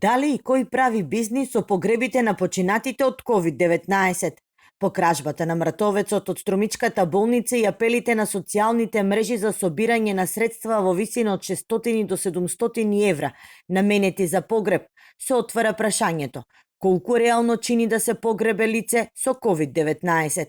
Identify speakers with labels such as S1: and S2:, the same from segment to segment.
S1: Дали и кој прави бизнис со погребите на починатите од COVID-19? По кражбата на мртовецот од Струмичката болница и апелите на социјалните мрежи за собирање на средства во висина од 600 до 700 евра наменети за погреб, се отвара прашањето колку реално чини да се погребе лице со COVID-19.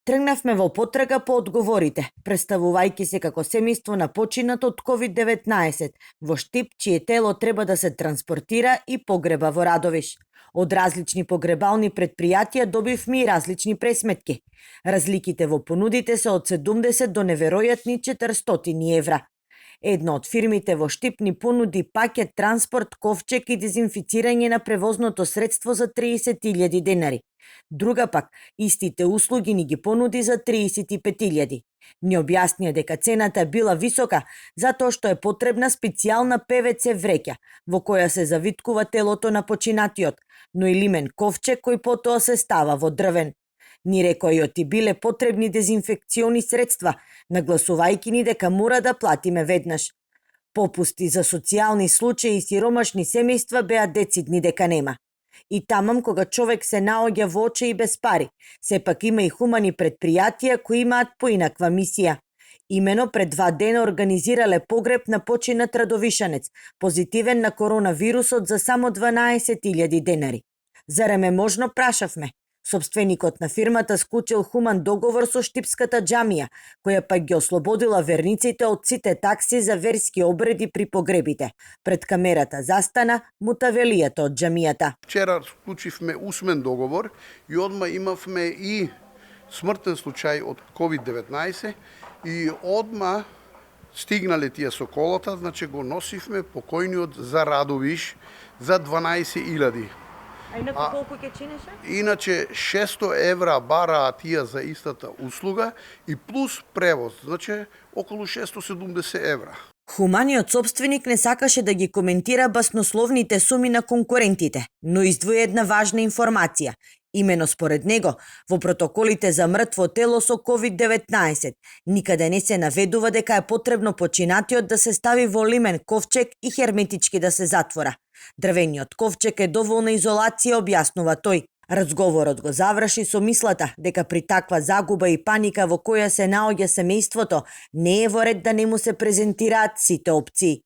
S1: Тргнавме во потрага по одговорите, представувајќи се како семејство на починат од COVID-19 во Штип, чие тело треба да се транспортира и погреба во Радовиш. Од различни погребални предпријатија добивме и различни пресметки. Разликите во понудите се од 70 до неверојатни 400 евра. Една од фирмите во Штип ни понуди пакет транспорт, ковчег и дезинфицирање на превозното средство за 30.000 денари. Друга пак, истите услуги ни ги понуди за 35.000. Ни објаснија дека цената била висока затоа што е потребна специјална ПВЦ вреќа во која се завиткува телото на починатиот, но и лимен ковчег кој потоа се става во дрвен. Ни рекоа и оти биле потребни дезинфекциони средства, нагласувајќи ни дека мора да платиме веднаш. Попусти за социјални случаи и сиромашни семејства беа децидни дека нема. И тамам кога човек се наоѓа во очи и без пари, сепак има и хумани предпријатија кои имаат поинаква мисија. Имено пред 2 дена организирале погреб на починат радовишанец, позитивен на коронавирусот за само 12.000 денари. Зарем е можно, прашавме. Собственикот на фирмата склучил хуман договор со Штипската џамија, која пак ги ослободила верниците од сите такси за верски обреди при погребите. Пред камерата застана мутавелијата од џамијата.
S2: Вчера склучивме усмен договор и одма имавме и смртен случај од COVID-19 и одма стигнале тие со колата, значи го носивме покојниот за Радовиш за 12.000.
S1: А инаку колку ќе чинеше?
S2: Иначе 600 евра бараа тие за истата услуга и плюс превоз, значи околу 670 евра.
S1: Хуманиот собственик не сакаше да ги коментира баснословните суми на конкурентите, но издвои една важна информација. Имено според него, во протоколите за мртво тело со COVID-19 никаде не се наведува дека е потребно починатиот да се стави во лимен ковчег и херметички да се затвора. Дрвениот ковчег е доволна изолација, објаснува тој. Разговорот го заврши со мислата дека при таква загуба и паника во која се наоѓа семејството, не е во ред да не му се презентираат сите опции.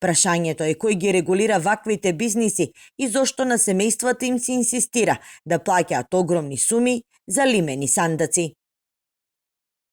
S1: Прашањето е кој ги регулира ваквите бизниси и зошто на семејствата им се инсистира да плаќаат огромни суми за лимени сандаци.